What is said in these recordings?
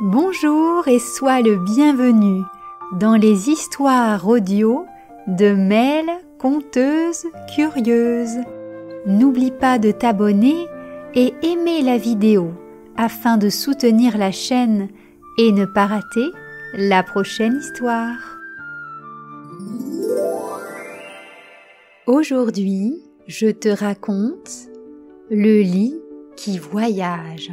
Bonjour et sois le bienvenu dans les histoires audio de Mel, conteuse curieuse. N'oublie pas de t'abonner et aimer la vidéo afin de soutenir la chaîne et ne pas rater la prochaine histoire. Aujourd'hui, je te raconte le lit qui voyage.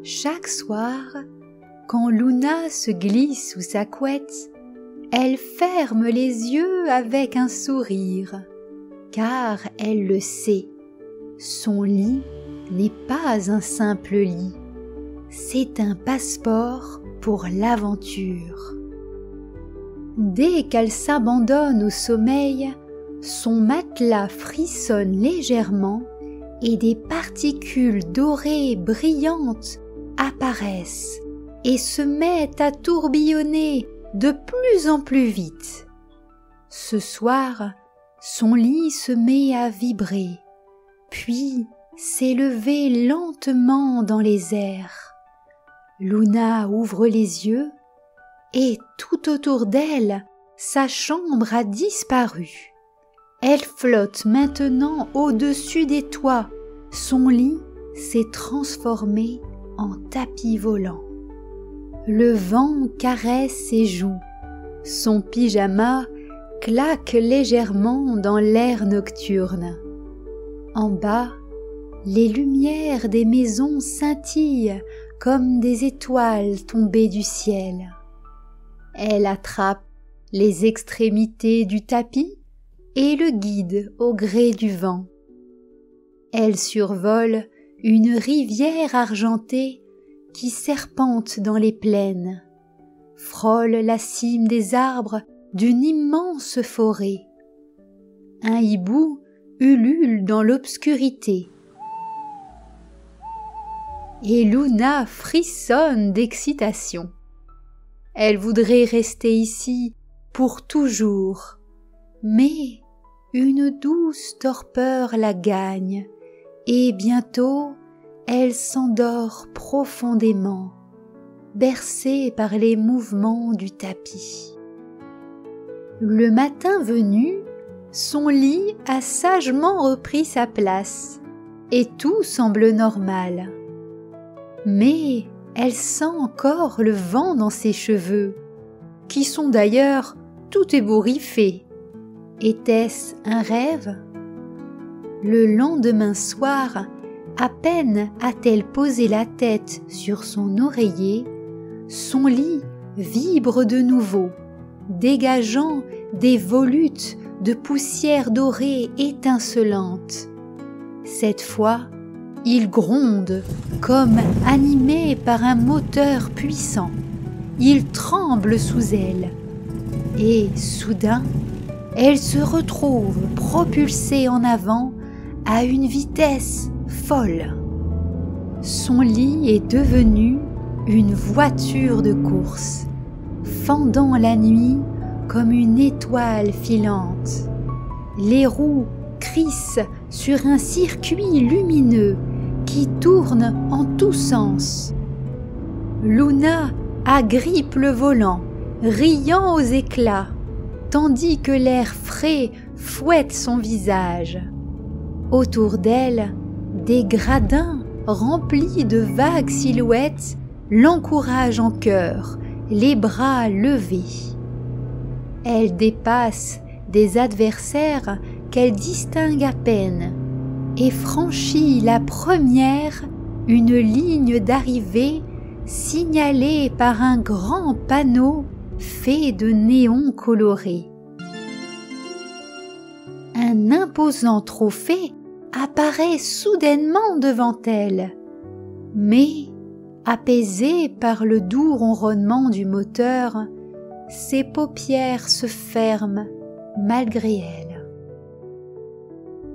Chaque soir, quand Luna se glisse sous sa couette, elle ferme les yeux avec un sourire, car elle le sait, son lit n'est pas un simple lit, c'est un passeport pour l'aventure. Dès qu'elle s'abandonne au sommeil, son matelas frissonne légèrement et des particules dorées brillantes apparaissent et se mettent à tourbillonner de plus en plus vite. Ce soir, son lit se met à vibrer, puis s'élever lentement dans les airs. Luna ouvre les yeux et tout autour d'elle, sa chambre a disparu. Elle flotte maintenant au-dessus des toits. Son lit s'est transformé en tapis volant. Le vent caresse ses joues. Son pyjama claque légèrement dans l'air nocturne. En bas, les lumières des maisons scintillent comme des étoiles tombées du ciel. Elle attrape les extrémités du tapis et le guide au gré du vent. Elle survole une rivière argentée qui serpente dans les plaines, frôle la cime des arbres d'une immense forêt. Un hibou ulule dans l'obscurité. Et Luna frissonne d'excitation. Elle voudrait rester ici pour toujours, mais une douce torpeur la gagne, et bientôt elle s'endort profondément, bercée par les mouvements du tapis. Le matin venu, son lit a sagement repris sa place, et tout semble normal. Mais elle sent encore le vent dans ses cheveux, qui sont d'ailleurs tout ébouriffés. Était-ce un rêve? Le lendemain soir, à peine a-t-elle posé la tête sur son oreiller, son lit vibre de nouveau, dégageant des volutes de poussière dorée étincelante. Cette fois, il gronde comme animé par un moteur puissant. Il tremble sous elle. Et soudain, elle se retrouve propulsée en avant à une vitesse folle. Son lit est devenu une voiture de course, fendant la nuit comme une étoile filante. Les roues crissent sur un circuit lumineux qui tourne en tous sens. Luna agrippe le volant, riant aux éclats, tandis que l'air frais fouette son visage. Autour d'elle, des gradins remplis de vagues silhouettes l'encouragent en chœur, les bras levés. Elle dépasse des adversaires qu'elle distingue à peine et franchit la première, une ligne d'arrivée signalée par un grand panneau fait de néons colorés. Un imposant trophée apparaît soudainement devant elle, mais, apaisée par le doux ronronnement du moteur, ses paupières se ferment malgré elle.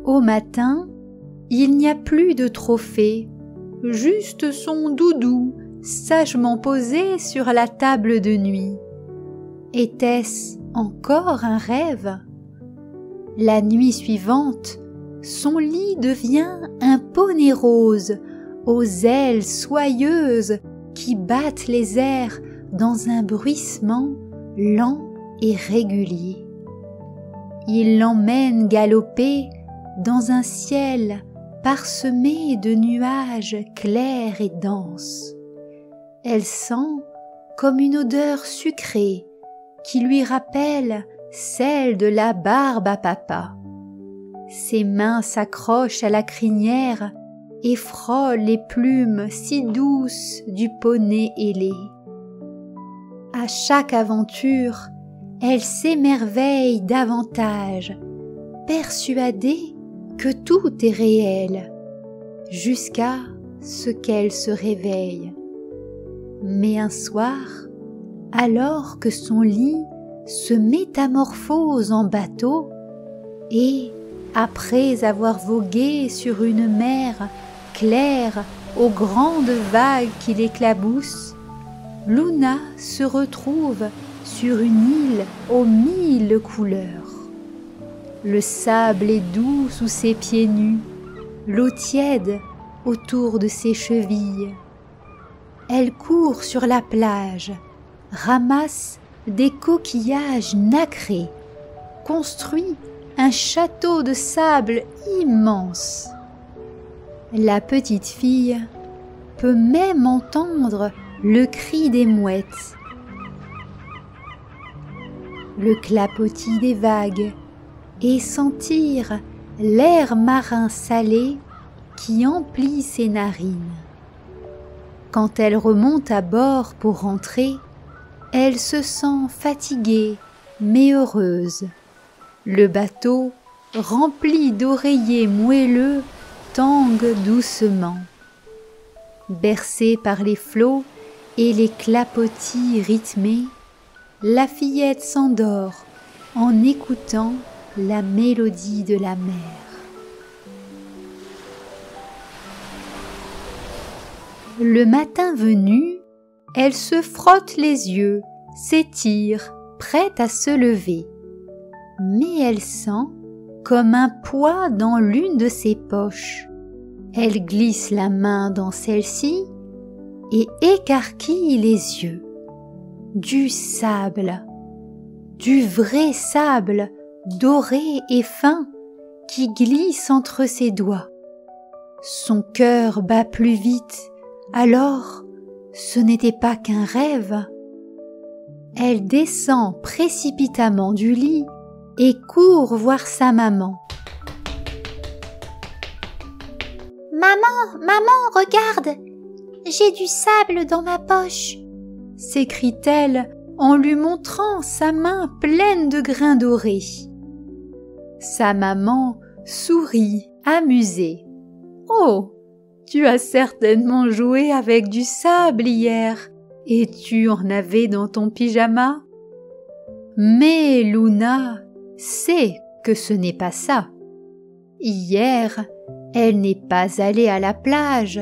Au matin, il n'y a plus de trophée, juste son doudou sagement posé sur la table de nuit. Était-ce encore un rêve? La nuit suivante, son lit devient un poney rose, aux ailes soyeuses qui battent les airs dans un bruissement lent et régulier. Il l'emmène galoper dans un ciel parsemé de nuages clairs et denses. Elle sent comme une odeur sucrée qui lui rappelle celle de la barbe à papa. Ses mains s'accrochent à la crinière et frôlent les plumes si douces du poney ailé. À chaque aventure, elle s'émerveille davantage, persuadée que tout est réel, jusqu'à ce qu'elle se réveille. Mais un soir, alors que son lit se métamorphose en bateau, et, après avoir vogué sur une mer claire aux grandes vagues qui l'éclaboussent, Luna se retrouve sur une île aux 1000 couleurs. Le sable est doux sous ses pieds nus, l'eau tiède autour de ses chevilles. Elle court sur la plage, ramasse des coquillages nacrés, construit un château de sable immense. La petite fille peut même entendre le cri des mouettes, le clapotis des vagues et sentir l'air marin salé qui emplit ses narines. Quand elle remonte à bord pour rentrer, elle se sent fatiguée mais heureuse. Le bateau, rempli d'oreillers moelleux, tangue doucement. Bercée par les flots et les clapotis rythmés, la fillette s'endort en écoutant la mélodie de la mer. Le matin venu, elle se frotte les yeux, s'étire, prête à se lever. Mais elle sent comme un poids dans l'une de ses poches. Elle glisse la main dans celle-ci et écarquille les yeux. Du sable, du vrai sable doré et fin qui glisse entre ses doigts. Son cœur bat plus vite, alors ce n'était pas qu'un rêve. Elle descend précipitamment du lit et court voir sa maman. « Maman, regarde, j'ai du sable dans ma poche !» s'écrie-t-elle en lui montrant sa main pleine de grains dorés. Sa maman sourit, amusée. « Oh, tu as certainement joué avec du sable hier, et tu en avais dans ton pyjama ?» Mais Luna sait que ce n'est pas ça. Hier, elle n'est pas allée à la plage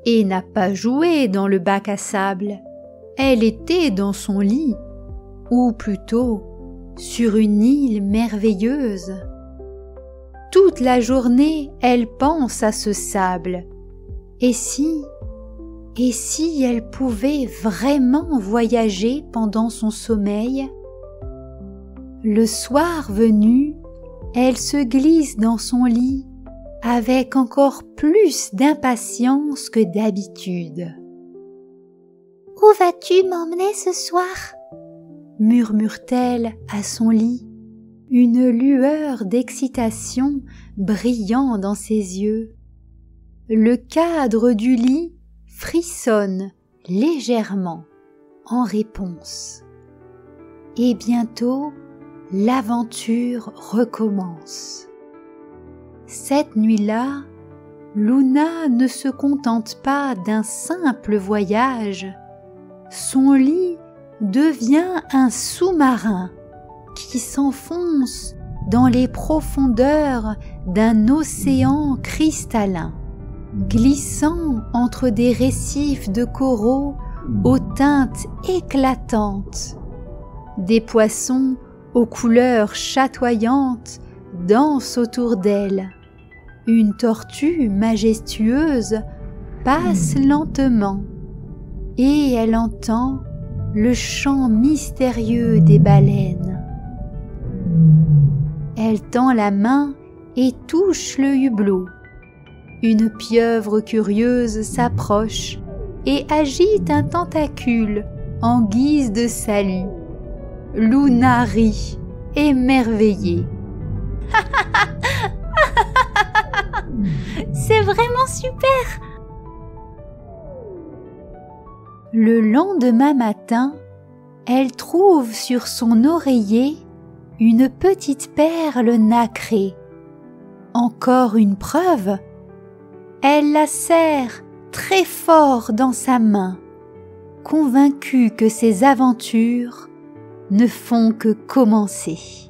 et n'a pas joué dans le bac à sable. Elle était dans son lit, ou plutôt sur une île merveilleuse. Toute la journée, elle pense à ce sable. Et si elle pouvait vraiment voyager pendant son sommeil? Le soir venu, elle se glisse dans son lit avec encore plus d'impatience que d'habitude. « Où vas-tu m'emmener ce soir ?» murmure-t-elle à son lit, une lueur d'excitation brillant dans ses yeux. Le cadre du lit frissonne légèrement en réponse. Et bientôt, l'aventure recommence. Cette nuit-là, Luna ne se contente pas d'un simple voyage. Son lit devient un sous-marin qui s'enfonce dans les profondeurs d'un océan cristallin, glissant entre des récifs de coraux aux teintes éclatantes. Des poissons aux couleurs chatoyantes dansent autour d'elle. Une tortue majestueuse passe lentement et elle entend le chant mystérieux des baleines. Elle tend la main et touche le hublot. Une pieuvre curieuse s'approche et agite un tentacule en guise de salut. Luna rit, émerveillée. C'est vraiment super! Le lendemain matin, elle trouve sur son oreiller une petite perle nacrée. Encore une preuve. Elle la serre très fort dans sa main, convaincue que ses aventures ne font que commencer.